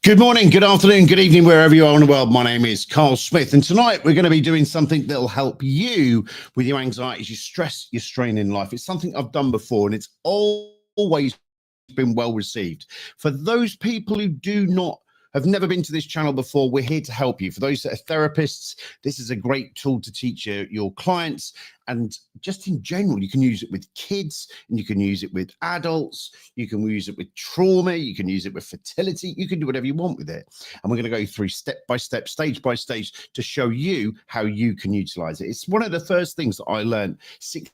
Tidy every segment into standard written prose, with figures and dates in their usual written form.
Good morning, good afternoon, good evening, wherever you are in the world. My name is Carl Smith, and tonight we're going to be doing something that'll help you with your anxieties, your stress, your strain in life. It's something I've done before, and it's always been well received. For those people who have never been to this channel before, we're here to help you. For those that are therapists, this is a great tool to teach your clients. And just in general, you can use it with kids, and you can use it with adults. You can use it with trauma. You can use it with fertility. You can do whatever you want with it. And we're going to go through step by step, stage by stage to show you how you can utilize it. It's one of the first things that I learned 16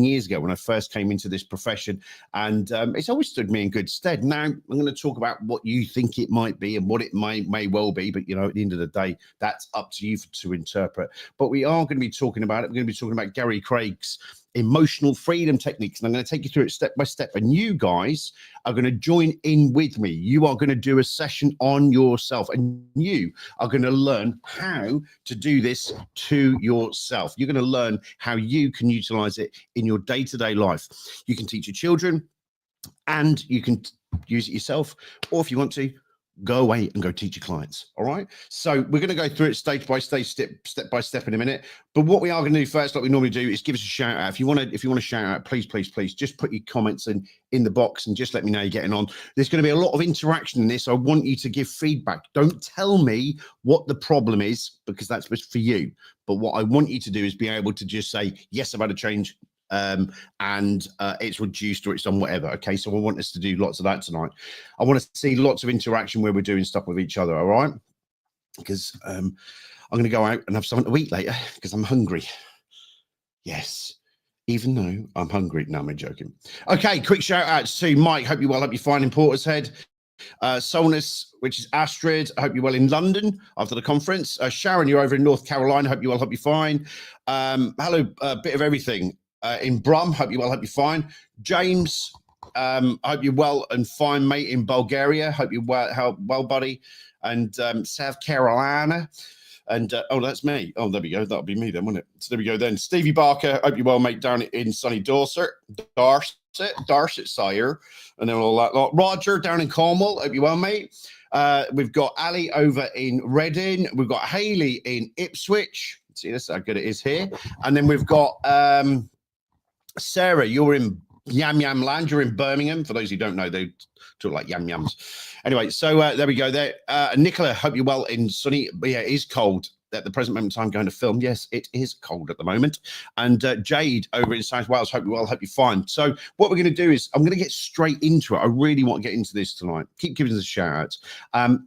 years ago when I first came into this profession, and it's always stood me in good stead. Now I'm going to talk about what you think it might be and what it may well be, but at the end of the day, that's up to you to interpret. But we are going to be talking about it. We're going to be talking about Gary Craig's emotional freedom techniques, and I'm going to take you through it step by step, and you guys are going to join in with me. You are going to do a session on yourself, and you are going to learn how to do this to yourself. You're going to learn how you can utilize it in your day-to-day life. You can teach your children, and you can use it yourself, or if you want to, go away and go teach your clients. All right, so we're going to go through it stage by stage, step by step in a minute. But what we are going to do first, like we normally do, is give us a shout out. If you want to shout out, please just put your comments in the box and just let me know you're getting on. There's going to be a lot of interaction in this. I want you to give feedback. Don't tell me what the problem is, because that's for you. But what I want you to do is be able to just say, yes, I've had a change, and it's reduced or it's done whatever. Okay, so I want us to do lots of that tonight. I want to see lots of interaction where we're doing stuff with each other. All right, because I'm going to go out and have something to eat later because I'm hungry. Yes, even though I'm hungry. No, I'm joking. Okay, quick shout out to Mike. Hope you well. Hope you fine in Portishead. Solness, which is Astrid. I hope you're well in London after the conference. Sharon, you're over in North Carolina. Hope you well. Hope you're fine. Hello, bit of everything. In Brum, hope you well, hope you're fine. James, I hope you're well and fine, mate, in Bulgaria. Hope you're well, buddy. And South Carolina. And oh, that's me. Oh, there we go. That'll be me then, wouldn't it? So there we go then. Stevie Barker, hope you're well, mate, down in sunny Dorsetshire, and then all that lot. Roger down in Cornwall, hope you're well, mate. We've got Ali over in Reading. We've got Haley in Ipswich. See, that's how good it is here. And then we've got Sarah, you're in Yam Yam Land. You're in Birmingham. For those who don't know, they talk like yam yams. Anyway, so there we go there. Nicola, hope you're well in sunny. But yeah, it is cold at the present moment in time going to film. Yes, it is cold at the moment. And Jade over in South Wales, hope you're well, hope you're fine. So what we're going to do is I'm going to get straight into it. I really want to get into this tonight. Keep giving us a shout out.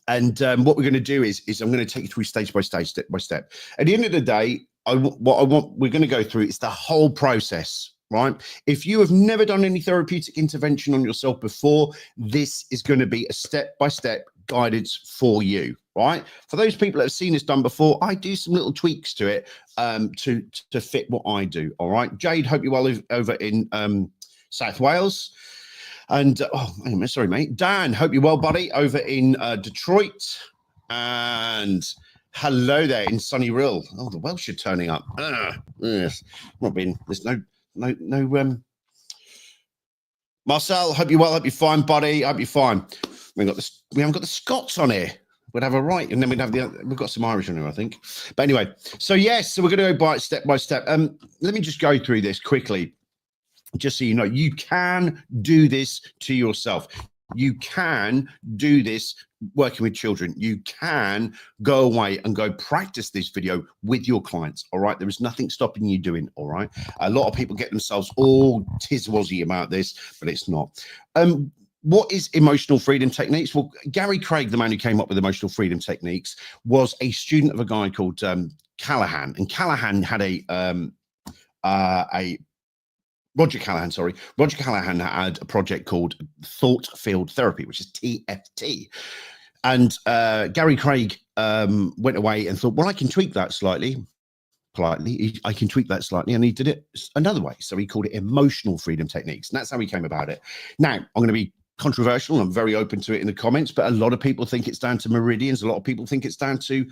What we're going to do is I'm going to take you through stage by stage, step by step. At the end of the day, we're going to go through is the whole process, right? If you have never done any therapeutic intervention on yourself before, this is going to be a step-by-step guidance for you, right? For those people that have seen this done before, I do some little tweaks to it to fit what I do, all right? Jade, hope you're well over in South Wales. And oh, sorry, mate. Dan, hope you're well, buddy, over in Detroit. And hello there in sunny Rill. Oh, the Welsh are turning up. Yes, not been. There's no. Marcel, hope you're well. Hope you're fine, buddy. Hope you're fine. We haven't got the Scots on here. We'd have a right, and then we'd have we've got some Irish on here, I think. But anyway, so yes, so we're going to go by step by step. Let me just go through this quickly. Just so you know, you can do this to yourself. You can do this working with children. You can go away and go practice this video with your clients. All right. There is nothing stopping you doing. All right. A lot of people get themselves all tizwazzy about this, but it's not. What is emotional freedom techniques? Well, Gary Craig, the man who came up with emotional freedom techniques, was a student of a guy called Callahan, and Callahan had Roger Callahan had a project called Thought Field Therapy, which is TFT. And Gary Craig went away and thought, well, I can tweak that slightly. Politely, I can tweak that slightly. And he did it another way. So he called it emotional freedom techniques. And that's how he came about it. Now, I'm going to be controversial. I'm very open to it in the comments, but a lot of people think it's down to meridians. A lot of people think it's down to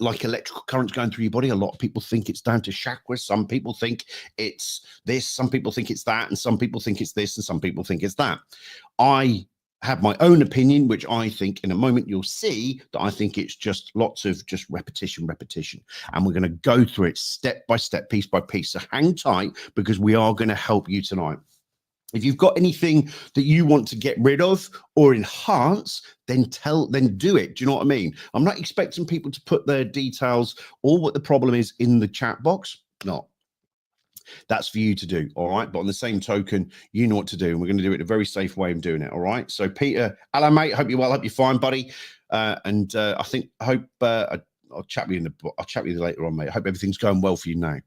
like electrical currents going through your body. A lot of people think it's down to chakras. Some people think it's this, some people think it's that, and some people think it's this, and some people think it's that. I have my own opinion, which I think in a moment you'll see that I think it's just lots of just repetition. And we're going to go through it step by step, piece by piece. So hang tight, because we are going to help you tonight. If you've got anything that you want to get rid of or enhance, then do it. Do you know what I mean? I'm not expecting people to put their details or what the problem is in the chat box. No. That's for you to do, all right? But on the same token, you know what to do, and we're going to do it in a very safe way of doing it, all right? So, Peter, hello, mate. Hope you're well. Hope you're fine, buddy. I hope I'll chat with you later on, mate. I hope everything's going well for you now.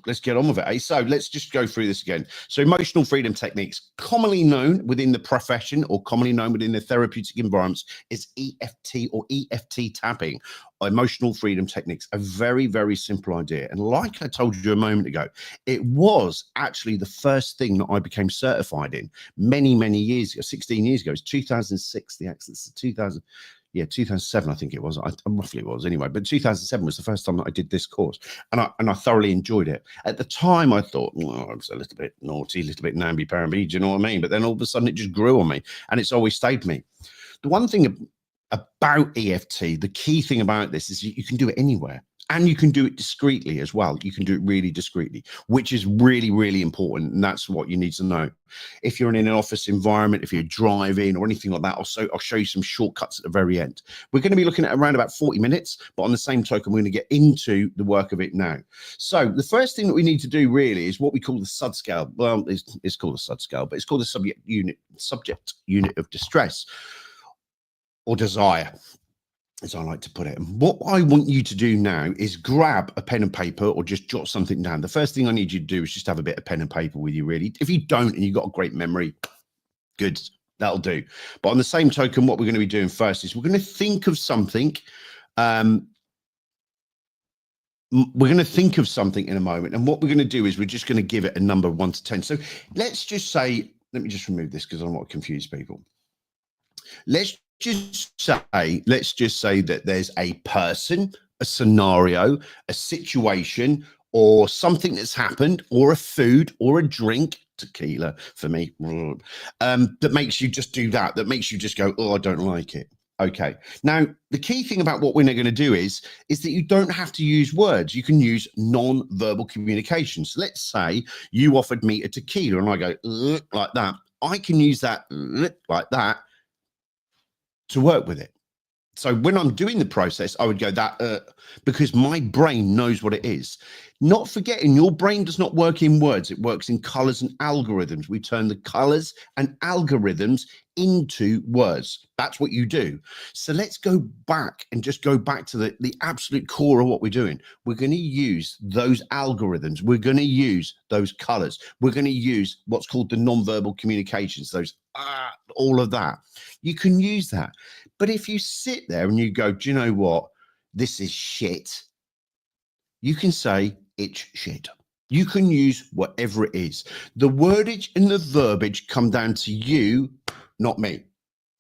Let's get on with it. Eh? So let's just go through this again. So emotional freedom techniques, commonly known within the profession or commonly known within the therapeutic environments, is EFT or EFT tapping. Emotional freedom techniques, a very, very simple idea. And like I told you a moment ago, it was actually the first thing that I became certified in many, many years ago, 16 years ago. It's 2006, the access 2000. Yeah, 2007, I think it was. Roughly it was anyway. But 2007 was the first time that I did this course, and I thoroughly enjoyed it. At the time, I thought, well, I was a little bit naughty, a little bit namby-pamby. Do you know what I mean? But then all of a sudden, it just grew on me, and it's always stayed me. The one thing about EFT, the key thing about this is you can do it anywhere. And you can do it discreetly as well. You can do it really discreetly, which is really, really important. And that's what you need to know. If you're in an office environment, if you're driving or anything like that, I'll show you some shortcuts at the very end. We're going to be looking at around about 40 minutes, but on the same token, we're going to get into the work of it now. So the first thing that we need to do really is what we call the SUD scale. Well, it's called the SUD scale, but it's called the subject unit of distress or desire, as I like to put it. And what I want you to do now is grab a pen and paper or just jot something down. The first thing I need you to do is just have a bit of pen and paper with you, really. If you don't and you've got a great memory, good, that'll do. But on the same token, what we're going to be doing first is we're going to think of something. We're going to think of something in a moment. And what we're going to do is we're just going to give it a number 1 to 10. So let's just say, let me just remove this because I don't want to confuse people. Let's just say that there's a person, a scenario, a situation, or something that's happened, or a food, or a drink, tequila for me, that makes you just do that makes you just go, oh, I don't like it. Okay. Now, the key thing about what we're going to do is that you don't have to use words. You can use non-verbal communication. So let's say you offered me a tequila and I go like that. I can use that like that to work with it. So when I'm doing the process, I would go that because my brain knows what it is. Not forgetting, your brain does not work in words. It works in colors and algorithms. We turn the colors and algorithms into words. That's what you do. So let's go back and just go back to the absolute core of what we're doing. We're going to use those algorithms. We're going to use those colors. We're going to use what's called the nonverbal communications, those all of that. You can use that. But if you sit there and you go, do you know what? This is shit. You can say it's shit. You can use whatever it is. The wordage and the verbiage come down to you, not me.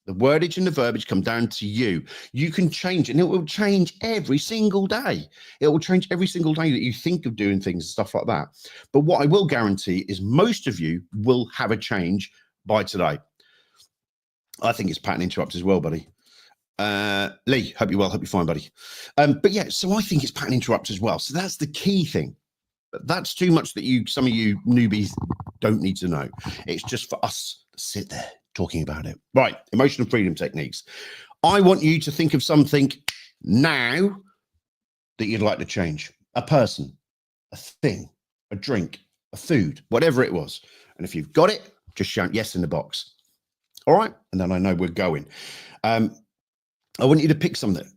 The wordage and the verbiage come down to you. You can change it, and it will change every single day. It will change every single day that you think of doing things and stuff like that. But what I will guarantee is most of you will have a change by today. I think it's pattern interrupt as well, buddy. Lee, hope you're well, hope you're fine, buddy. But yeah, so I think it's pattern interrupt as well. So that's the key thing. But that's too much that some of you newbies don't need to know. It's just for us to sit there talking about it. Right, emotional freedom techniques. I want you to think of something now that you'd like to change. A person, a thing, a drink, a food, whatever it was. And if you've got it, just shout yes in the box. All right, and then I know we're going. I want you to pick something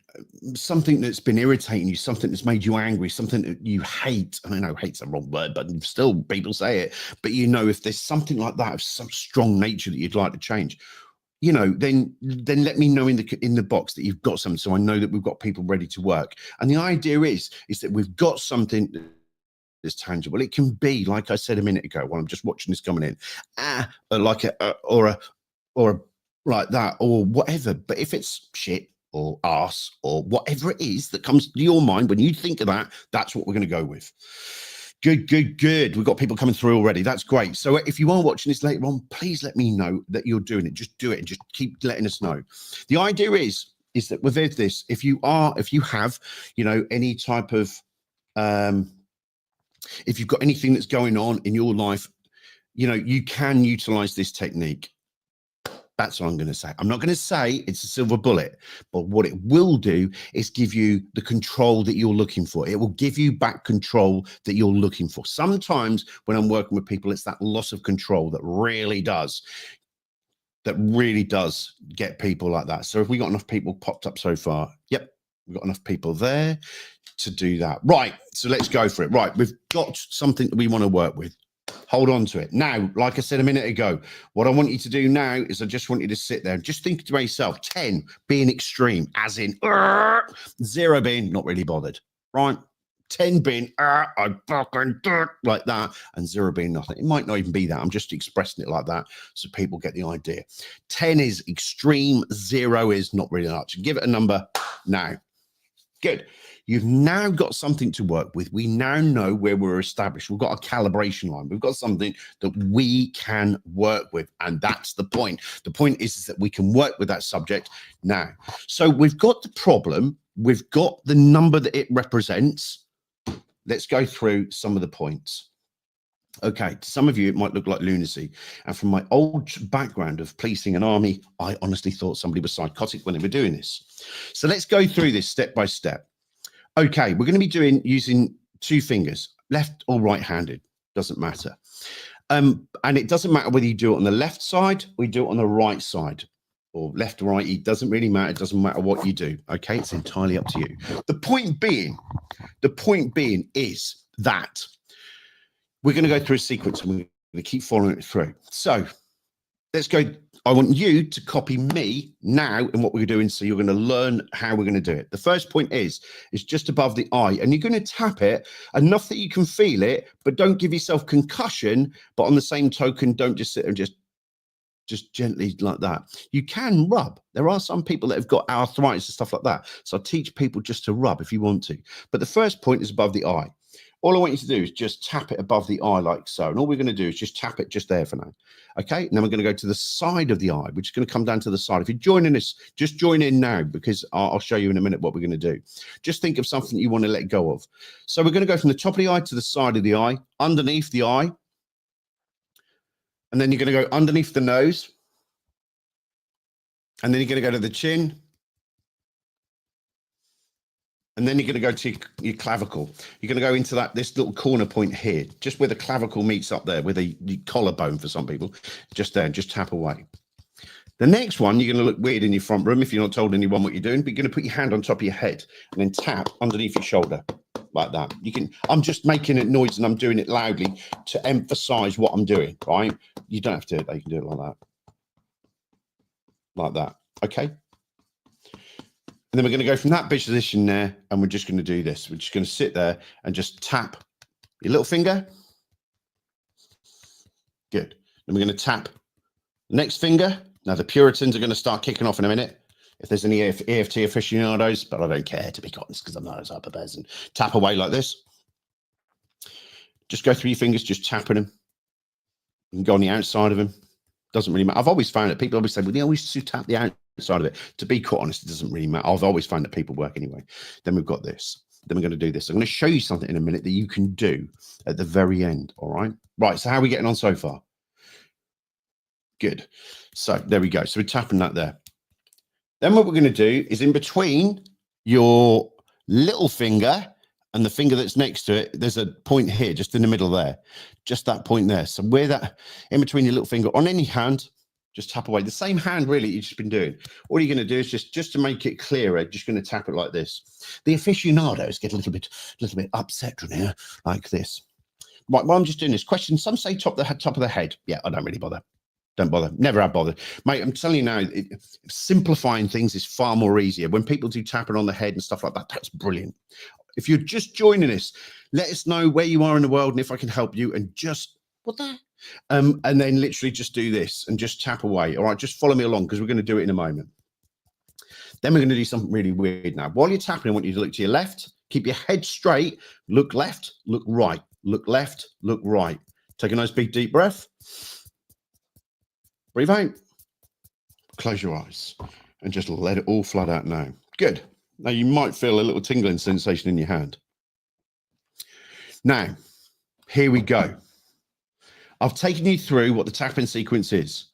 that's been irritating you, something that's made you angry, something that you hate. I know hate's a wrong word, but still people say it. But you know, if there's something like that of some strong nature that you'd like to change, you know, then let me know in the box that you've got something, so I know that we've got people ready to work. And the idea is that we've got something that's tangible. It can be, like I said a minute ago, while I'm just watching this coming in, like like that, or whatever. But if it's shit or arse or whatever it is that comes to your mind when you think of that, that's what we're going to go with. Good. We've got people coming through already. That's great. So if you are watching this later on, please let me know that you're doing it. Just do it and just keep letting us know. The idea is that with this, if you have, any type of, if you've got anything that's going on in your life, you can utilize this technique. That's what I'm going to say. I'm not going to say it's a silver bullet, but what it will do is give you the control that you're looking for. It will give you back control that you're looking for. Sometimes when I'm working with people, it's that loss of control that really does get people like that. So if we got enough people popped up so far, yep, we've got enough people there to do that. Right, so let's go for it. Right, we've got something that we want to work with. Hold on to it. Now, like I said a minute ago, what I want you to do now is I just want you to sit there and just think to yourself, 10 being extreme, as in 0 being not really bothered, right? 10 being I fucking like that, and 0 being nothing. It might not even be that. I'm just expressing it like that so people get the idea. 10 is extreme, 0 is not really much. Give it a number now. Good. You've now got something to work with. We now know where we're established. We've got a calibration line. We've got something that we can work with. And that's the point. The point is that we can work with that subject now. So we've got the problem. We've got the number that it represents. Let's go through some of the points. Okay, to some of you, it might look like lunacy. And from my old background of policing an army, I honestly thought somebody was psychotic when they were doing this. So let's go through this step by step. Okay, we're going to be using 2 fingers, left or right-handed, doesn't matter. And it doesn't matter whether you do it on the left side or you do it on the right side, or left or right. It doesn't really matter. It doesn't matter what you do. Okay, it's entirely up to you. The point being is that we're going to go through a sequence and we're going to keep following it through. So let's go. I want you to copy me now in what we're doing. So you're going to learn how we're going to do it. The first point is just above the eye, and you're going to tap it enough that you can feel it, but don't give yourself concussion. But on the same token, don't just sit there and just gently like that. You can rub. There are some people that have got arthritis and stuff like that. So I teach people just to rub if you want to. But the first point is above the eye. All I want you to do is just tap it above the eye like so. And all we're going to do is just tap it just there for now. Okay. And then we're going to go to the side of the eye, which is going to come down to the side. If you're joining us, just join in now, because I'll show you in a minute what we're going to do. Just think of something you want to let go of. So we're going to go from the top of the eye to the side of the eye, underneath the eye. And then you're going to go underneath the nose. And then you're going to go to the chin. And then you're going to go to your clavicle. You're going to go into this little corner point here, just where the clavicle meets up there, with the collarbone for some people, just there, and just tap away. The next one, you're going to look weird in your front room if you're not told anyone what you're doing, but you're going to put your hand on top of your head and then tap underneath your shoulder like that. I'm just making a noise and I'm doing it loudly to emphasize what I'm doing, right? You don't have to do it. You can do it like that. Like that. Okay. And then we're going to go from that position there, and we're just going to do this. We're just going to sit there and just tap your little finger. Good. Then we're going to tap the next finger. Now, the Puritans are going to start kicking off in a minute. If there's any EFT aficionados, but I don't care, to be honest, because I'm not as up a person. Tap away like this. Just go through your fingers, just tapping them. You can go on the outside of them. Doesn't really matter. I've always found that people always say, well, they always tap the outside of it. To be quite honest, it doesn't really matter. I've always found that people work anyway. Then we've got this. Then we're going to do this. I'm going to show you something in a minute that you can do at the very end. All right. Right. So how are we getting on so far? Good. So there we go. So we're tapping that there. Then what we're going to do is in between your little finger and the finger that's next to it, there's a point here, just in the middle there, just that point there. So where that, in between your little finger on any hand, just tap away. The same hand really you've just been doing. All you're going to do is just to make it clearer, just going to tap it like this. The aficionados get a little bit upset from here, like this. Right, well, I'm just doing this. Question, some say top of the head. Yeah, I don't really bother. Don't bother. Never have bothered. Mate, I'm telling you now, simplifying things is far more easier. When people do tapping on the head and stuff like that, that's brilliant. If you're just joining us, let us know where you are in the world and if I can help you, and just, what the? And then literally just do this and just tap away. All right, just follow me along because we're going to do it in a moment. Then we're going to do something really weird now. While you're tapping, I want you to look to your left, keep your head straight, look left, look right. look left, look right. Take a nice big deep breath. Breathe out. Close your eyes and just let it all flood out now. Good. Now you might feel a little tingling sensation in your hand. Now, here we go. I've taken you through what the tapping sequence is.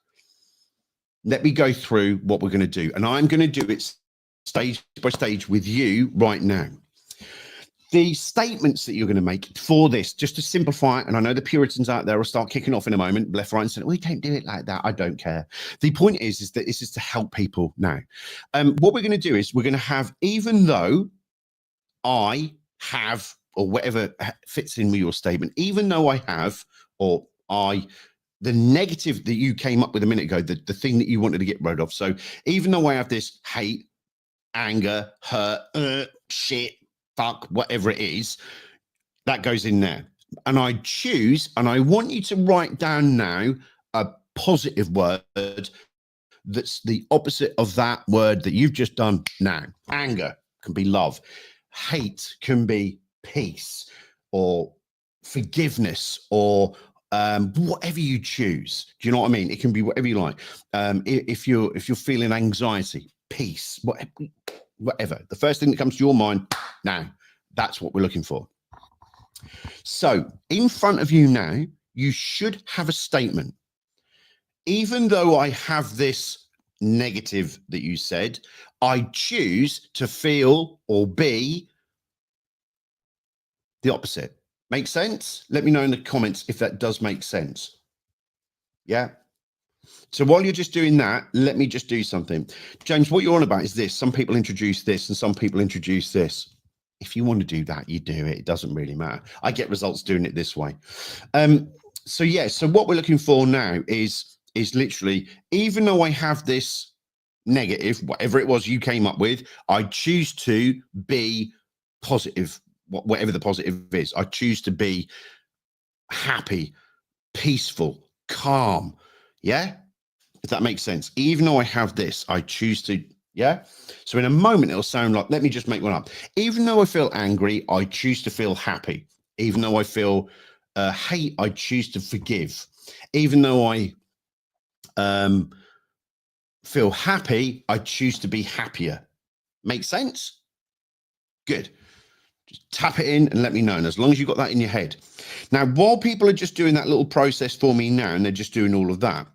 Let me go through what we're going to do. And I'm going to do it stage by stage with you right now. The statements that you're going to make for this, just to simplify it, and I know the Puritans out there will start kicking off in a moment, left, right, and center. We don't do it like that. I don't care. The point is that this is to help people now. What we're going to do is we're going to have, even though I have, or whatever fits in with your statement, even though I have, or the negative that you came up with a minute ago, the thing that you wanted to get rid of. So even though I have this hate, anger, hurt, shit, fuck, whatever it is, that goes in there. And I choose, and I want you to write down now a positive word that's the opposite of that word that you've just done now. Anger can be love. Hate can be peace or forgiveness or whatever you choose. Do you know what I mean? It can be whatever you like. If you're feeling anxiety, peace, whatever. The first thing that comes to your mind now, that's what we're looking for. So in front of you now, you should have a statement. Even though I have this negative that you said, I choose to feel or be the opposite. Make sense? Let me know in the comments if that does make sense. Yeah. So while you're just doing that, let me just do something. James, what you're on about is this. Some people introduce this and some people introduce this. If you want to do that, you do it. It doesn't really matter. I get results doing it this way. So yeah, so what we're looking for now is literally, even though I have this negative, whatever it was you came up with, I choose to be positive, whatever the positive is. I choose to be happy, peaceful, calm. Yeah. If that makes sense. Even though I have this, I choose to, yeah. So in a moment, it'll sound like, let me just make one up. Even though I feel angry, I choose to feel happy. Even though I feel hate, I choose to forgive. Even though I feel happy, I choose to be happier. Make sense? Good. Just tap it in and let me know. And as long as you've got that in your head. Now, while people are just doing that little process for me now, and they're just doing all of that,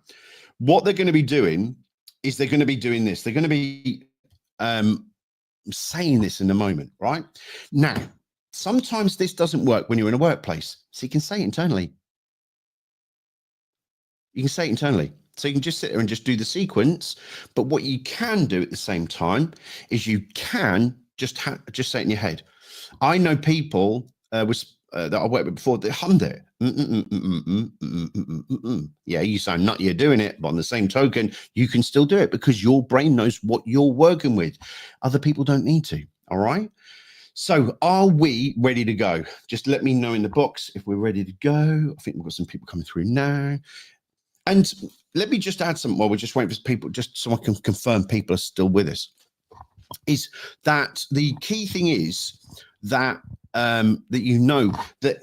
what they're going to be doing is they're going to be doing this. They're going to be saying this in a moment, right? Now, sometimes this doesn't work when you're in a workplace. So you can say it internally. You can say it internally. So you can just sit there and just do the sequence. But what you can do at the same time is you can just say it in your head. I know people that I worked with before that hummed it. Yeah, you sound nutty, you're doing it, but on the same token, you can still do it because your brain knows what you're working with. Other people don't need to. All right. So are we ready to go? Just let me know in the box if we're ready to go. I think we've got some people coming through now. And let me just add something while we're just waiting for people, just so I can confirm people are still with us, is that the key thing is that that you know that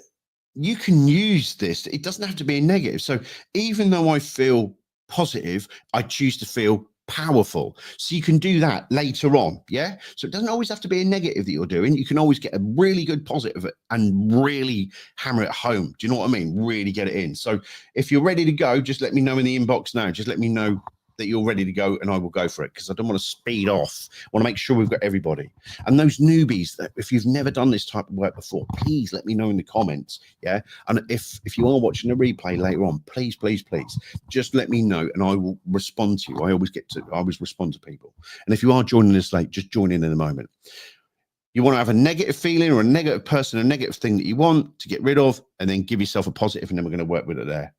you can use this. It doesn't have to be a negative. So even though I feel positive, I choose to feel powerful. So you can do that later on. Yeah. So it doesn't always have to be a negative that you're doing. You can always get a really good positive and really hammer it home. Do you know what I mean? Really get it in. So if you're ready to go, just let me know in the inbox now. Just let me know that you're ready to go and I will go for it because I don't want to speed off. I want to make sure we've got everybody. And those newbies, that if you've never done this type of work before, please let me know in the comments. Yeah. And if you are watching a replay later on, please just let me know and I will respond to you. I always respond to people. And if you are joining us late, just join in a moment. You want to have a negative feeling or a negative person, a negative thing that you want to get rid of, and then give yourself a positive, and then we're going to work with it there.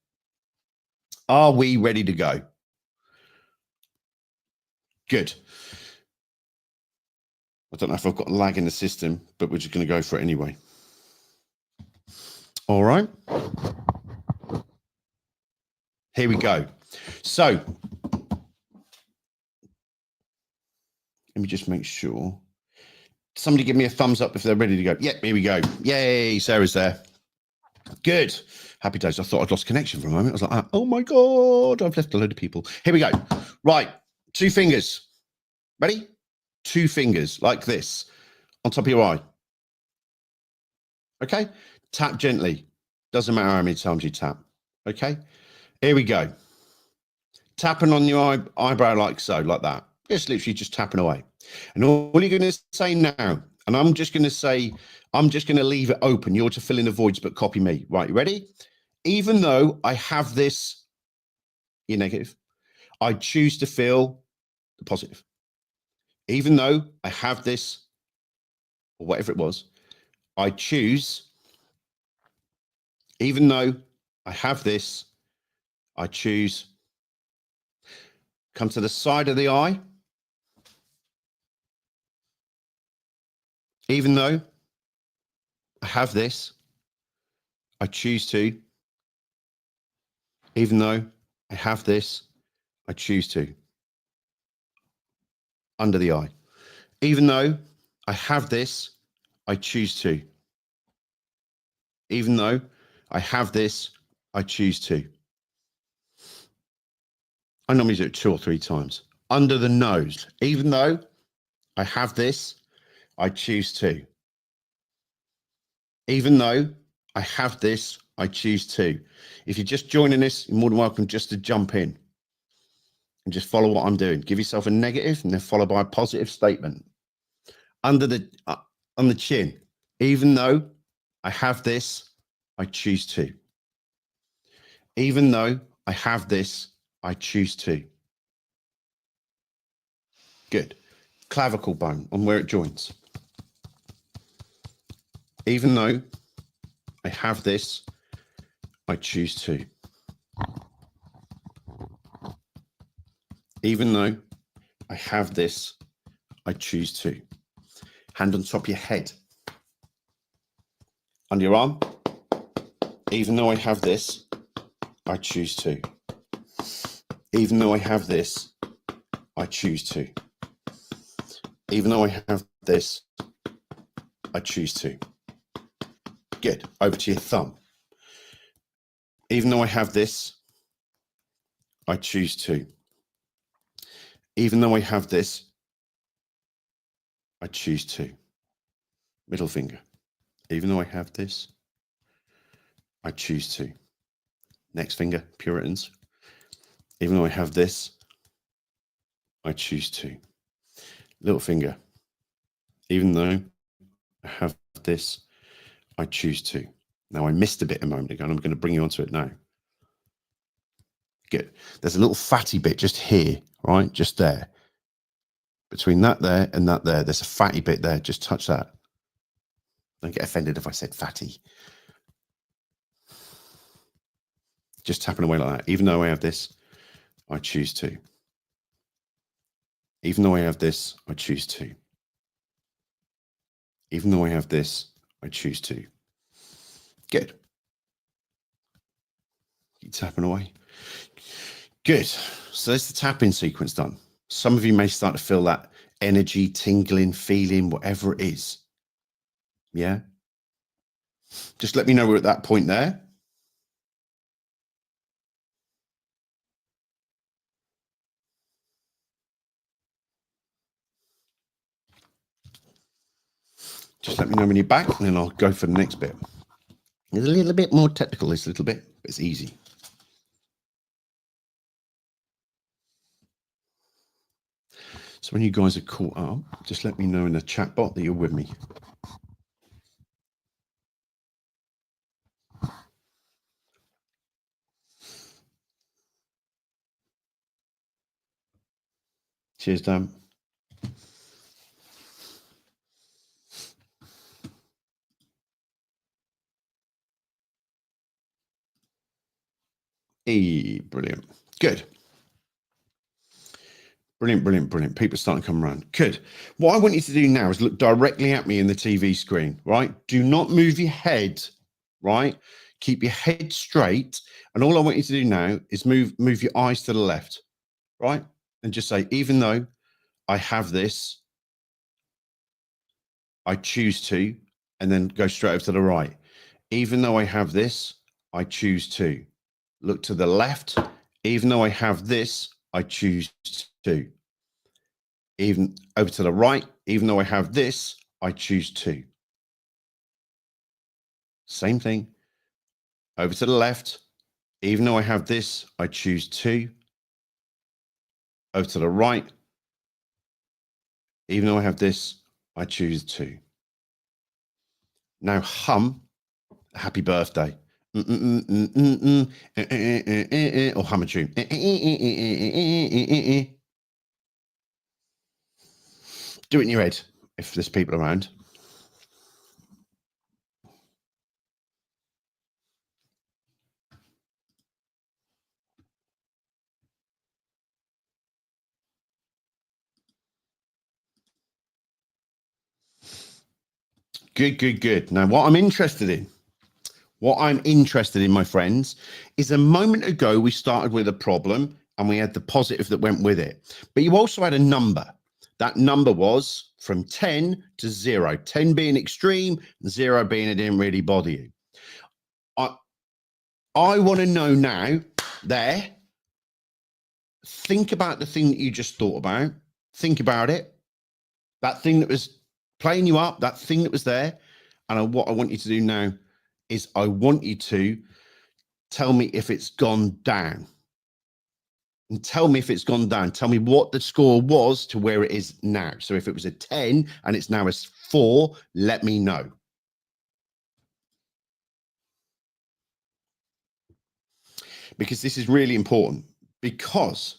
Are we ready to go? Good. I don't know if I've got lag in the system, but we're just going to go for it anyway. All right. Here we go. So let me just make sure. Somebody give me a thumbs up if they're ready to go. Yep, here we go. Yay, Sarah's there. Good. Happy days. I thought I'd lost connection for a moment. I was like, oh my God, I've left a load of people. Here we go. Right. 2 fingers. Ready? 2 fingers like this on top of your eye. Okay. Tap gently. Doesn't matter how many times you tap. Okay. Here we go. Tapping on your eyebrow like so, like that. Just literally just tapping away. And all you're going to say now, and I'm just going to leave it open. You're to fill in the voids, but copy me. Right, you ready? Even though I have this, you're negative, I choose to feel the positive. Even though I have this, or whatever it was, I choose, even though I have this, I choose, come to the side of the eye. Even though I have this, I choose to. Even though I have this, I choose to. Under the eye. Even though I have this, I choose to. Even though I have this, I choose to. I normally do it 2 or 3 times. Under the nose. Even though I have this, I choose to. Even though I have this, I choose to. If you're just joining this, you're more than welcome just to jump in and just follow what I'm doing. Give yourself a negative and then followed by a positive statement. Under the on the chin. Even though I have this, I choose to. Even though I have this, I choose to. Good. Clavicle bone on where it joins. Even though I have this, I choose to. Even though I have this, I choose to. Hand on top of your head. Under your arm. Even though I have this, I choose to. Even though I have this, I choose to. Even though I have this, I choose to. Good. Over to your thumb. Even though I have this, I choose to. Even though I have this, I choose to. Middle finger. Even though I have this, I choose to. Next finger, Puritans. Even though I have this, I choose to. Little finger. Even though I have this, I choose to. Now, I missed a bit a moment ago, and I'm going to bring you onto it now. Good. There's a little fatty bit just here, right? Just there. Between that there and that there, there's a fatty bit there. Just touch that. Don't get offended if I said fatty. Just tapping away like that. Even though I have this, I choose to. Even though I have this, I choose to. Even though I have this, I choose to. Good. Keep tapping away. Good. So there's the tapping sequence done. Some of you may start to feel that energy, tingling, feeling, whatever it is. Yeah. Just let me know we're at that point there. Just let me know when you're back, and then I'll go for the next bit. It's a little bit more technical, this little bit, but it's easy. So when you guys are caught up, just let me know in the chat bot that you're with me. Cheers, Dan. Brilliant. Good. Brilliant, brilliant, brilliant. People are starting to come around. Good. What I want you to do now is look directly at me in the TV screen, right? Do not move your head, right? Keep your head straight. And all I want you to do now is move your eyes to the left, right? And just say, even though I have this, I choose to, and then go straight over to the right. even though I have this, I choose to. Look to the left, even though I have this, I choose to. Even over to the right, even though I have this, I choose to. Same thing. Over to the left, even though I have this, I choose to. Over to the right, even though I have this, I choose to. Now hum happy birthday. Or hum a tune. Do it in your head if there's people around. Good, good, good. Now, what I'm interested in, my friends, is a moment ago we started with a problem and we had the positive that went with it. But you also had a number. That number was from 10 to 0, 10 being extreme, 0 being it didn't really bother you. I want to know now, think about the thing that you just thought about. Think about it. That thing that was playing you up, that thing that was there. And what I want you to do now is I want you to tell me if it's gone down. And tell me if it's gone down. Tell me what the score was to where it is now. So if it was a 10 and it's now a 4, let me know. Because this is really important. Because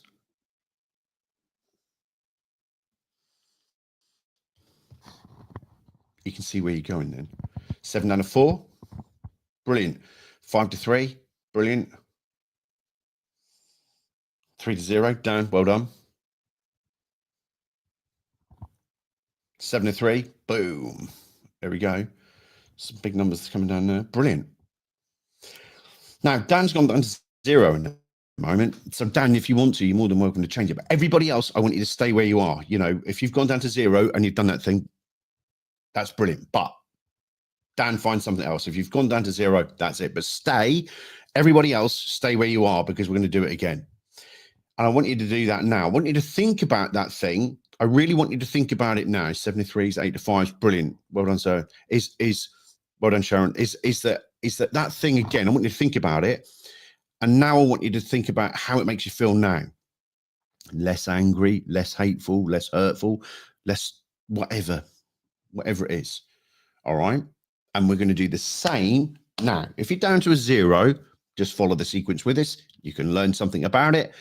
you can see where you're going then. 7 down to 4. Brilliant. 5 to 3. Brilliant. 3 to 0. Down. Well done. 7 to 3. Boom. There we go. Some big numbers coming down there. Brilliant. Now, Dan's gone down to 0 in the moment. So, Dan, if you want to, you're more than welcome to change it. But everybody else, I want you to stay where you are. You know, if you've gone down to 0 and you've done that thing, that's brilliant. But Dan, find something else. If you've gone down to 0, that's it. But stay. Everybody else, stay where you are because we're going to do it again. And I want you to do that now. I want you to think about that thing. I really want you to think about it now. 7 to 3s, 8 to 5s, brilliant. Well done, sir. Well done, Sharon. Is that thing again? I want you to think about it. And now I want you to think about how it makes you feel now. Less angry, less hateful, less hurtful, less whatever it is. All right. And we're going to do the same now. If you're down to a 0, just follow the sequence with us. You can learn something about it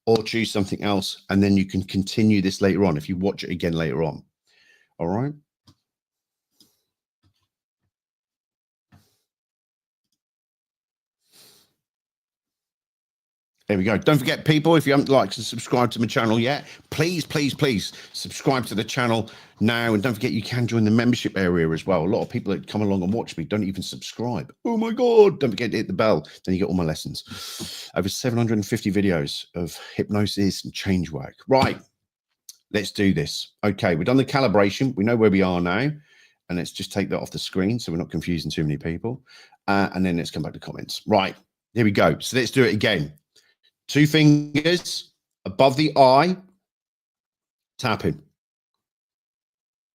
or choose something else. And then you can continue this later on if you watch it again later on. All right. There we go. Don't forget, people, if you haven't liked and subscribed to my channel yet, please, please, please subscribe to the channel now. And don't forget, you can join the membership area as well. A lot of people that come along and watch me don't even subscribe. Oh, my God. Don't forget to hit the bell. Then you get all my lessons. Over 750 videos of hypnosis and change work. Right. Let's do this. Okay. We've done the calibration. We know where we are now. And let's just take that off the screen so we're not confusing too many people. And then let's come back to comments. Right. Here we go. So let's do it again. 2 fingers above the eye, tapping.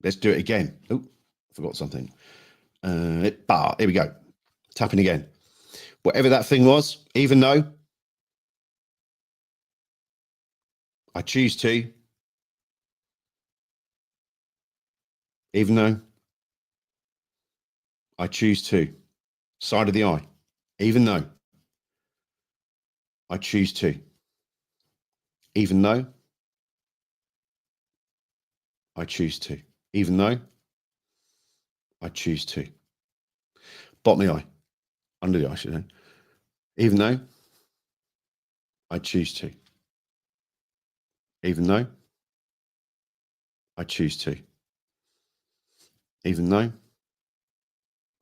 Let's do it again. Oh, forgot something. Here we go. Tapping again. Whatever that thing was, even though I choose to, even though I choose to, side of the eye, even though I choose to, even though I choose to, even though I choose to. Bottom of the eye, under the eye, should I? Even though I choose to, even though I choose to, even though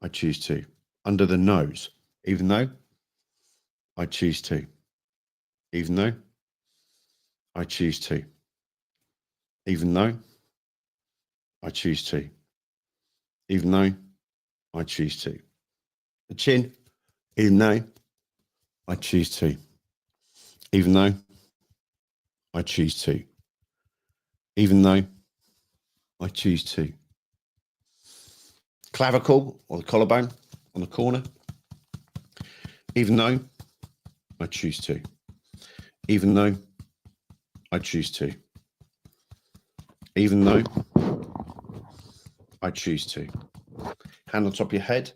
I choose to. Under the nose, even though I choose to, even though I choose to, even though I choose to, even though I choose to. the chin, even though I choose to. Even though I choose to. Even though I choose to. Clavicle or the collarbone on the corner. Even though I choose to. Even though I choose to. Even though I choose to. Hand on top of your head.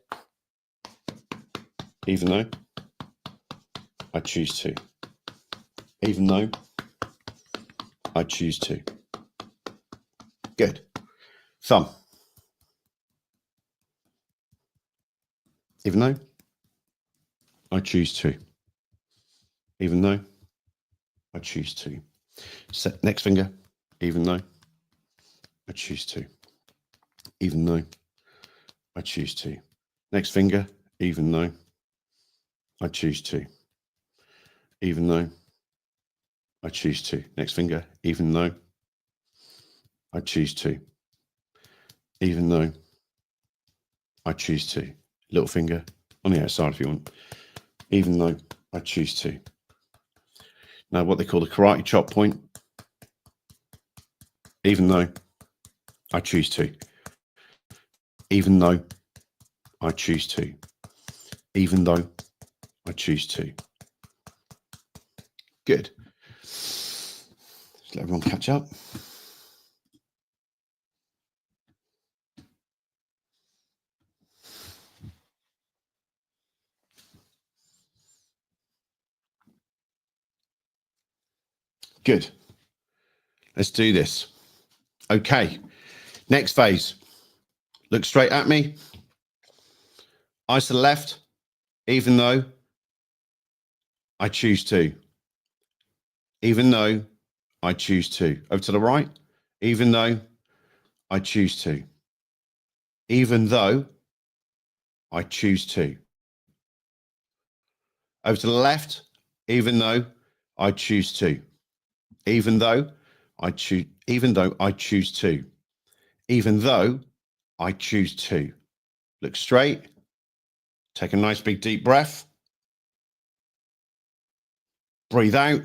Even though I choose to. Even though I choose to. Good. Thumb. Even though I choose to. Even though I choose to. Set next finger. Even though I choose to. Even though I choose to. Next finger. Even though I choose to. Even though I choose to. Next finger. Even though I choose to. Even though I choose to. Little finger on the outside if you want. Even though I choose to. Now what they call the karate chop point. Even though I choose to. Even though I choose to. Even though I choose to. Good. Just let everyone catch up. Good. Let's do this. Okay. Next phase. Look straight at me. Eyes to the left, even though I choose to. Even though I choose to. Over to the right, even though I choose to. Even though I choose to. Over to the left, even though I choose to. Even though I choose, even though I choose to. Even though I choose to. Look straight. Take a nice big deep breath. Breathe out.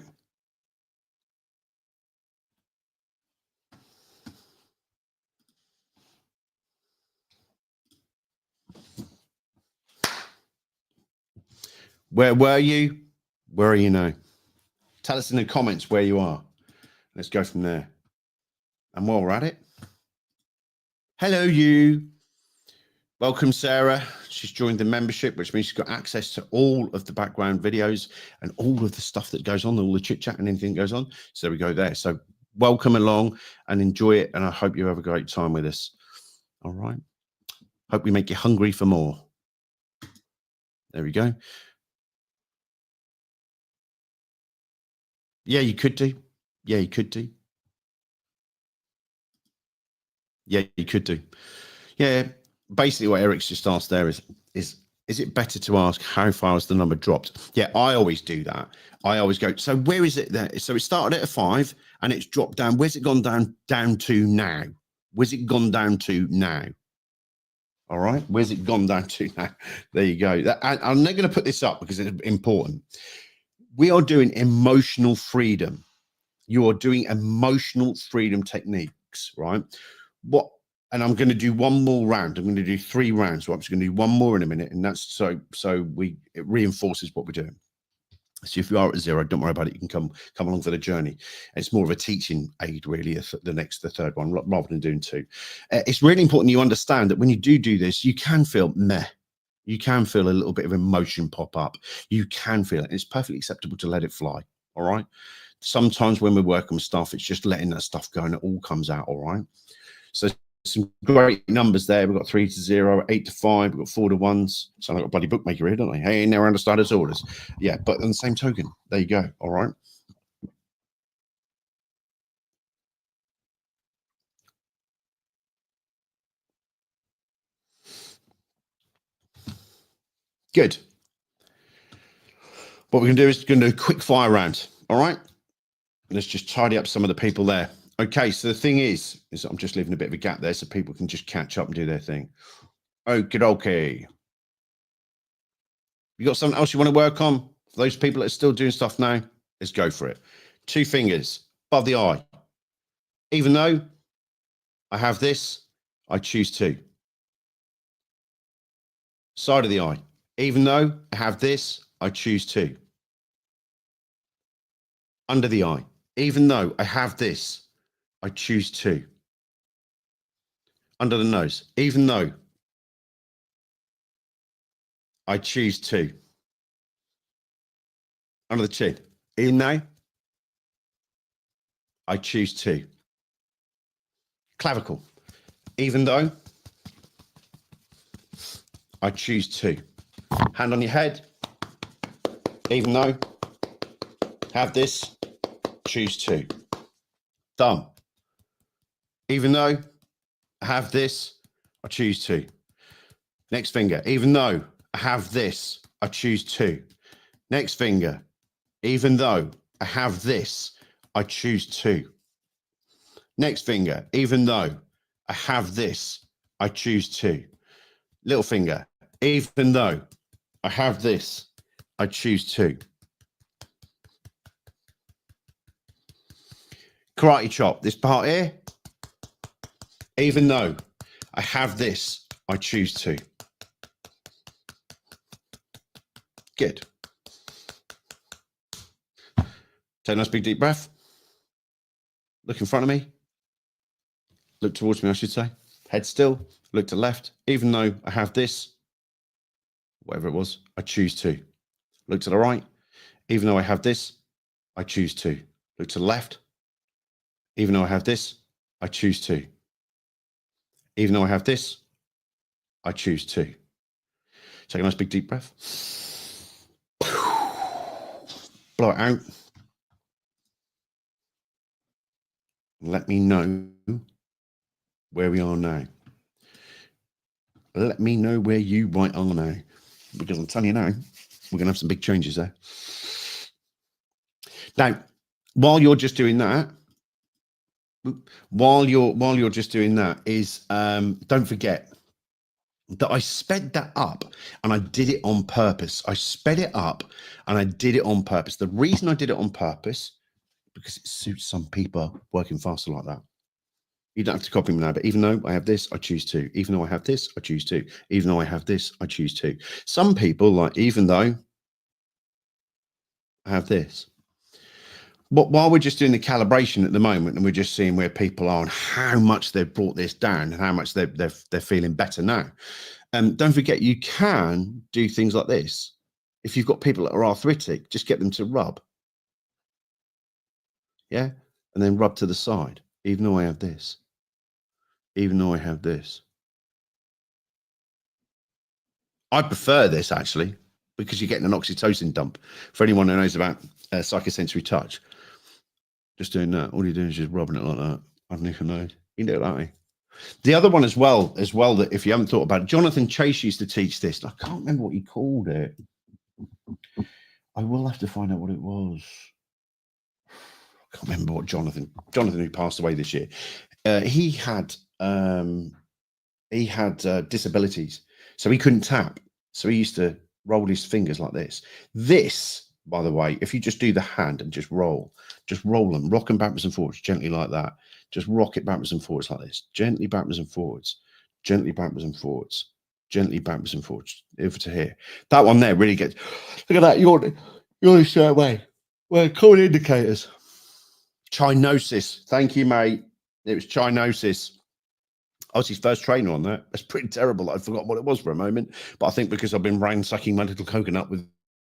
Where were you? Where are you now? Tell us in the comments where you are. Let's go from there. And while we're at it, hello, you. Welcome, Sarah. She's joined the membership, which means she's got access to all of the background videos and all of the stuff that goes on, all the chit chat and anything that goes on. So there we go there. So welcome along and enjoy it. And I hope you have a great time with us. All right. Hope we make you hungry for more. There we go. Yeah, you could do. Yeah, you could do. Yeah, you could do. Yeah. Basically what Eric's just asked there is it better to ask how far has the number dropped? Yeah, I always do that. I always go, so where is it there? So it started at a 5 and it's dropped down. Where's it gone down to now? Where's it gone down to now? All right, where's it gone down to now? There you go. I'm not going to put this up because it's important. We are doing emotional freedom. You are doing emotional freedom techniques, right? And I'm going to do one more round. I'm going to do 3 rounds. So I'm just going to do one more in a minute, and that's so it reinforces what we're doing. So if you are at 0, don't worry about it. You can come along for the journey. It's more of a teaching aid, really. The third one, rather than doing 2. It's really important you understand that when you do this, you can feel meh. You can feel a little bit of emotion pop up. You can feel it. It's perfectly acceptable to let it fly. All right. Sometimes when we're working with stuff, it's just letting that stuff go, and it all comes out. All right. So some great numbers there. We've got 3 to 0, 8 to 5, we've got 4 to 1s. Sound like a bloody bookmaker here, don't they? Hey, now we're under starter disorders. Yeah, but on the same token, there you go. All right. Good. What we're going to do is do a quick fire round. All right. Let's just tidy up some of the people there. Okay, so the thing is I'm just leaving a bit of a gap there so people can just catch up and do their thing. Okay. You got something else you want to work on? For those people that are still doing stuff now, let's go for it. 2 fingers above the eye. Even though I have this, I choose to. Side of the eye. Even though I have this, I choose to. Under the eye. Even though I have this, I choose to. Under the nose. Even though I choose to. Under the chin. Even though I choose to. Clavicle. Even though I choose to. Hand on your head. Even though have this, choose to. Thumb. Even though I have this, I choose to. Next finger. Even though I have this, I choose to. Next finger. Even though I have this, I choose to. Next finger. Even though I have this, I choose to. Little finger. Even though I have this, I choose to. Karate chop. This part here. Even though I have this, I choose to. Good. Take a nice big deep breath. Look in front of me. Look towards me, I should say. Head still. Look to the left. Even though I have this, whatever it was, I choose to. Look to the right. Even though I have this, I choose to. Look to the left. Even though I have this, I choose to. Even though I have this, I choose to. Take a nice big deep breath. Blow it out. Let me know where we are now. Let me know where you right are now. Because I'm telling you now, we're going to have some big changes there. Now, while you're just doing that, is don't forget that I sped that up and I did it on purpose. I sped it up and I did it on purpose. The reason I did it on purpose, because it suits some people working faster like that. You don't have to copy me now, but even though I have this, I choose to. Even though I have this, I choose to. Even though I have this, I choose to. Some people like, even though I have this. But while we're just doing the calibration at the moment and we're just seeing where people are and how much they've brought this down and how much they're feeling better now. Don't forget, you can do things like this. If you've got people that are arthritic, just get them to rub. Yeah. And then rub to the side. Even though I have this. Even though I have this. I prefer this actually, because you're getting an oxytocin dump. For anyone who knows about psychosensory touch, just doing that. All you're doing is just rubbing it like that underneath your nose. You can do it that way. The other one as well, that if you haven't thought about it, Jonathan Chase used to teach this. I can't remember what he called it. I will have to find out what it was. I can't remember what Jonathan who passed away this year. He had disabilities, so he couldn't tap. So he used to roll his fingers like this. This, by the way, if you just do the hand and just roll them, rock them backwards and forwards, gently like that. Just rock it backwards and forwards like this. Gently backwards and forwards. Gently backwards and forwards. Gently backwards and forwards. Over to here. That one there really gets. Look at that. You're straight away. Well, common indicators. Cyanosis. Thank you, mate. It was cyanosis. I was his first trainer on that. That's pretty terrible. I forgot what it was for a moment. But I think because I've been ransacking my little coconut with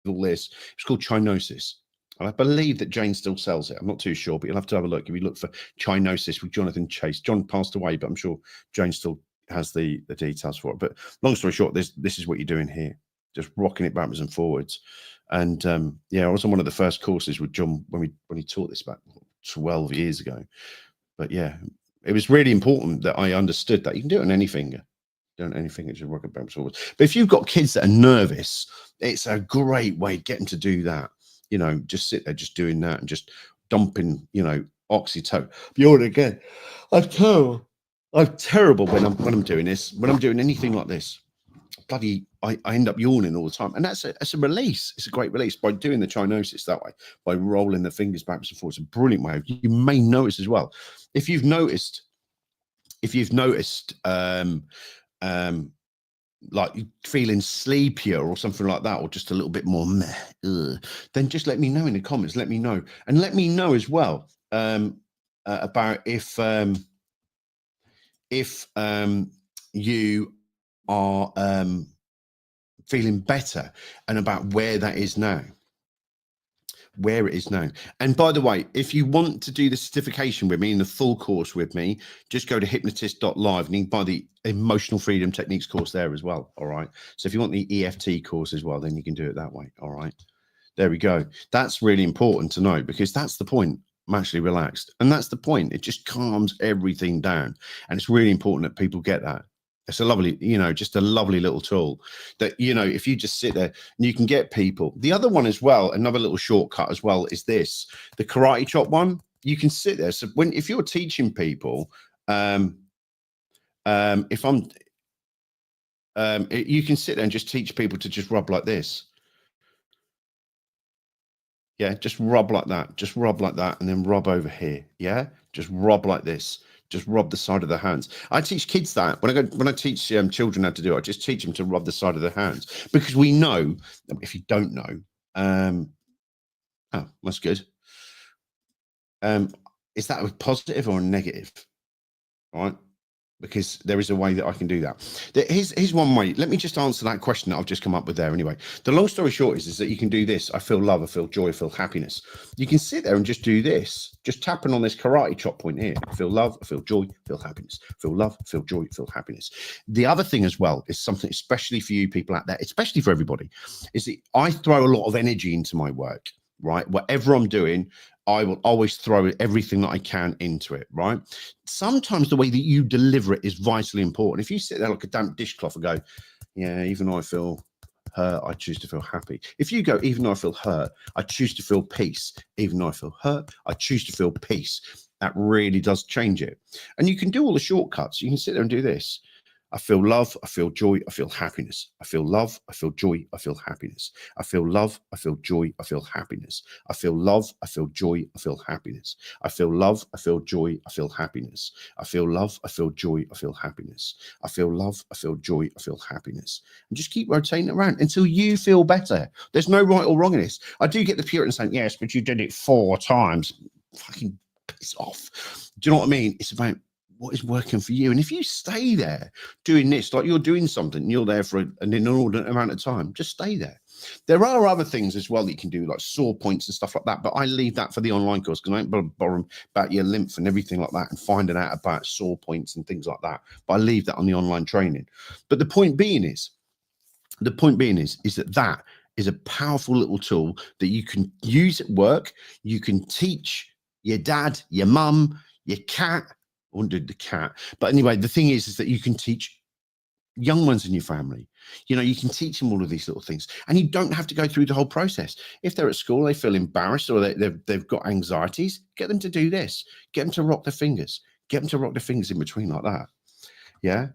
all this, it's called cyanosis. And I believe that Jane still sells it. I'm not too sure, but you'll have to have a look. If you look for cyanosis with Jonathan Chase. John passed away, but I'm sure Jane still has the details for it. But long story short, this is what you're doing here. Just rocking it backwards and forwards. And yeah, I was on one of the first courses with John when he taught this about 12 years ago. But yeah, it was really important that I understood that you can do it on any finger. Don't any finger, just rock it backwards forwards. But if you've got kids that are nervous, it's a great way to get them to do that. You know, just sit there, just doing that, and just dumping, oxytocin. Beyond again, I'm terrible when I'm doing this. When I'm doing anything like this, bloody, I end up yawning all the time. And that's a release. It's a great release by doing the cyanosis that way, by rolling the fingers backwards and forwards. It's a brilliant way. You may notice as well, if you've noticed, like feeling sleepier or something like that, or just a little bit more meh, then just let me know in the comments. Let me know, and let me know as well about if you are feeling better, and about where that is now, where it is now. And by the way, if you want to do the certification with me in the full course with me, just go to hypnotist.live and you can buy the emotional freedom techniques course there as well. All right. So if you want the EFT course as well, then you can do it that way. All right. There we go. That's really important to know, because that's the point. I'm actually relaxed. And that's the point. It just calms everything down. And it's really important that people get that. It's a lovely, just a lovely little tool that, if you just sit there and you can get people. The other one as well, another little shortcut as well, is this, the karate chop one. You can sit there. So if you're teaching people, you can sit there and just teach people to just rub like this. Yeah, just rub like that. Just rub like that, and then rub over here. Yeah, just rub like this. Just rub the side of the hands. I teach kids that when I teach children how to do it. I just teach them to rub the side of their hands, because we know, if you don't know, oh, that's good. Is that a positive or a negative? All right. Because there is a way that I can do that. Here's one way. Let me just answer that question that I've just come up with there anyway. The long story short is that you can do this. I feel love, I feel joy, I feel happiness. You can sit there and just do this, just tapping on this karate chop point here. I feel love, I feel joy, I feel happiness. I feel love, I feel joy, I feel happiness. The other thing as well is something, especially for you people out there, especially for everybody, is that I throw a lot of energy into my work, right? Whatever I'm doing, I will always throw everything that I can into it, right? Sometimes the way that you deliver it is vitally important. If you sit there like a damp dishcloth and go, yeah, even though I feel hurt, I choose to feel happy. If you go, even though I feel hurt, I choose to feel peace. Even though I feel hurt, I choose to feel peace. That really does change it. And you can do all the shortcuts. You can sit there and do this. I feel love, I feel joy, I feel happiness. I feel love, I feel joy, I feel happiness. I feel love, I feel joy, I feel happiness. I feel love, I feel joy, I feel happiness. I feel love, I feel joy, I feel happiness. I feel love, I feel joy, I feel happiness. I feel love, I feel joy, I feel happiness. And just keep rotating it around until you feel better. There's no right or wrong in this. I do get the Puritans saying, yes, but you did it 4 times. Fucking piss off. Do you know what I mean? It's about what is working for you. And if you stay there doing this, like you're doing something, you're there for an inordinate amount of time, just stay there. There are other things as well that you can do, like sore points and stuff like that, but I leave that for the online course, because I ain't bothering about your lymph and everything like that and finding out about sore points and things like that. But I leave that on the online training. But the point being is that is a powerful little tool that you can use at work. You can teach your dad, your mum, your cat. I wouldn't do the cat, but anyway, the thing is that you can teach young ones in your family. You can teach them all of these little things, and you don't have to go through the whole process. If they're at school, they feel embarrassed, or they've got anxieties, get them to do this. Get them to rock their fingers. Get them to rock their fingers in between like that. Yeah.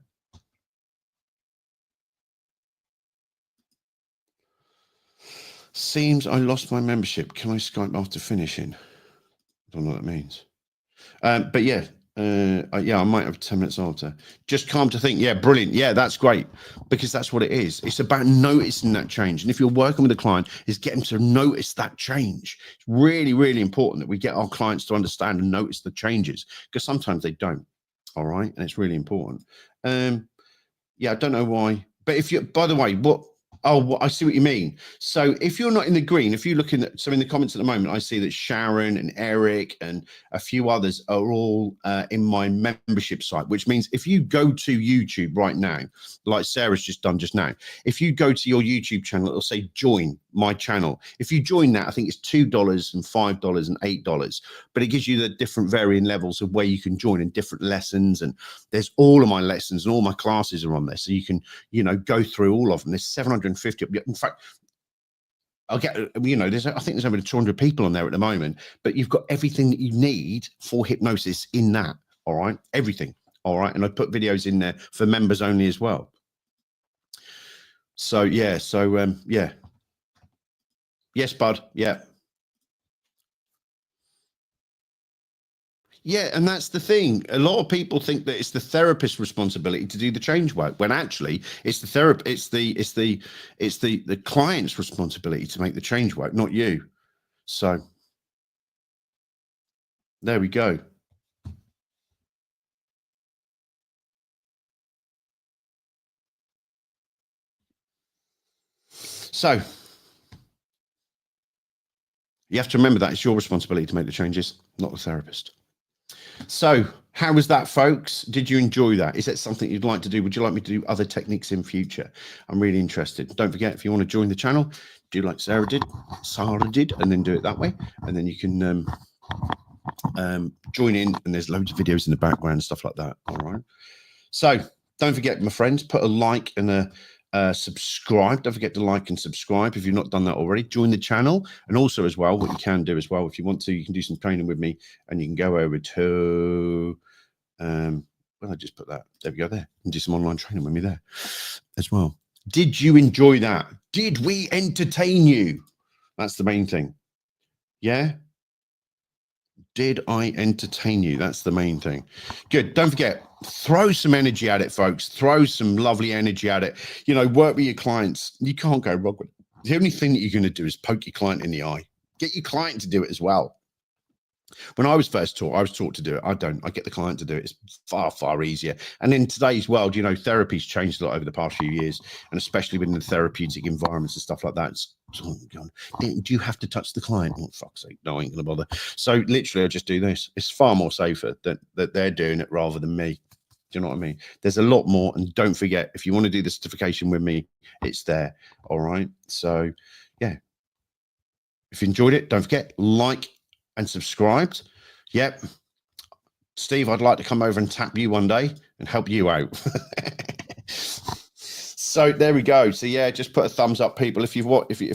Seems I lost my membership. Can I Skype after finishing? I don't know what that means. But yeah. I might have 10 minutes after. Just calm to think. Yeah, brilliant. Yeah, that's great, because that's what it is. It's about noticing that change. And if you're working with a client, is get them to notice that change. It's really, really important that we get our clients to understand and notice the changes, because sometimes they don't. All right. And it's really important. Yeah, I don't know why. But if you, by the way, I see what you mean. So if you're not in the green, if you're looking at, so in the comments at the moment, I see that Sharon and Eric and a few others are all in my membership site, which means if you go to YouTube right now, like Sarah's just done just now, if you go to your YouTube channel, it'll say join my channel. If you join that, I think it's $2 and $5 and $8, but it gives you the different varying levels of where you can join in different lessons. And there's all of my lessons and all my classes are on there. So you can, go through all of them. There's 750. In fact, I'll get, I think there's over 200 people on there at the moment, but you've got everything that you need for hypnosis in that. All right. Everything. All right. And I put videos in there for members only as well. So yeah, yeah. Yes, bud. Yeah. Yeah, and that's the thing. A lot of people think that it's the therapist's responsibility to do the change work, when actually it's the the client's responsibility to make the change work, not you. So there we go. So you have to remember that it's your responsibility to make the changes, not the therapist. So how was that, folks? Did you enjoy that? Is that something you'd like to do? Would you like me to do other techniques in future? I'm really interested. Don't forget, if you want to join the channel, do like Sarah did, and then do it that way. And then you can join in, and there's loads of videos in the background and stuff like that. All right. So don't forget, my friends, put a like and a subscribe. Don't forget to like and subscribe if you've not done that already. Join the channel, and also as well, what you can do as well, if you want to, you can do some training with me, and you can go over to well, I just put that, there we go, there, and do some online training with me there as well. Did you enjoy that? Did we entertain you? That's the main thing. Yeah. Did I entertain you? That's the main thing. Good. Don't forget, throw some energy at it, folks. Throw some lovely energy at it. You know, work with your clients. You can't go wrong with it. The only thing that you're going to do is poke your client in the eye. Get your client to do it as well. When I was first taught, I was taught to do it. I get the client to do it. It's far, far easier. And in today's world, you know, therapy's changed a lot over the past few years, and especially within the therapeutic environments and stuff like that. Do you have to touch the client? Oh, fuck's sake. No, I ain't going to bother. So literally, I just do this. It's far more safer that they're doing it rather than me. Do you know what I mean? There's a lot more. And don't forget, if you want to do the certification with me, it's there. All right. So, yeah. If you enjoyed it, don't forget, like and subscribed. Yep. Steve, I'd like to come over and tap you one day and help you out. So there we go. So yeah, just put a thumbs up, people. If you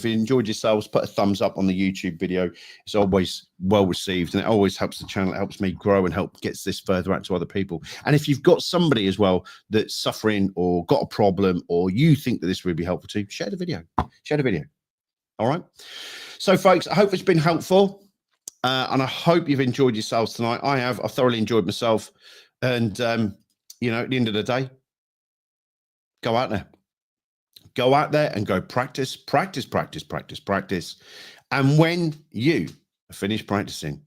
enjoyed yourselves, put a thumbs up on the YouTube video. It's always well received, and it always helps the channel. It helps me grow and help gets this further out to other people. And if you've got somebody as well that's suffering or got a problem, or you think that this would be helpful to, share the video. Share the video. All right. So folks, I hope it's been helpful. And I hope you've enjoyed yourselves tonight. I have. I thoroughly enjoyed myself. And, you know, at the end of the day, go out there. Go out there and go practice, practice, practice, practice, practice. And when you finish practicing,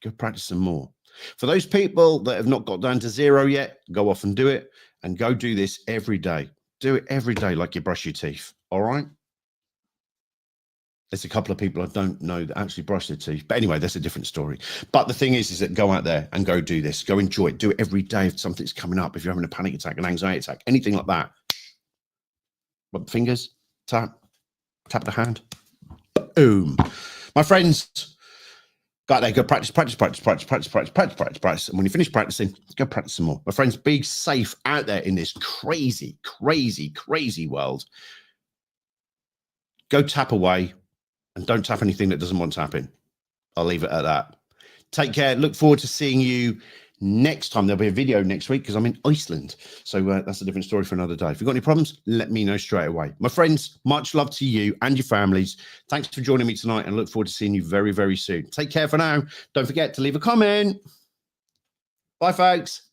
go practice some more. For those people that have not got down to 0 yet, go off and do it. And go do this every day. Do it every day like you brush your teeth. All right? There's a couple of people I don't know that actually brush their teeth. But anyway, that's a different story. But the thing is that go out there and go do this. Go enjoy it. Do it every day if something's coming up. If you're having a panic attack, an anxiety attack, anything like that. Rub fingers, tap the hand. Boom. My friends, go out there, go practice, practice, practice, practice, practice, practice, practice, practice, practice. And when you finish practicing, go practice some more. My friends, be safe out there in this crazy, crazy, crazy world. Go tap away. And don't tap anything that doesn't want tapping. I'll leave it at that. Take care. Look forward to seeing you next time. There'll be a video next week because I'm in Iceland. So that's a different story for another day. If you've got any problems, let me know straight away. My friends, much love to you and your families. Thanks for joining me tonight, and look forward to seeing you very, very soon. Take care for now. Don't forget to leave a comment. Bye, folks.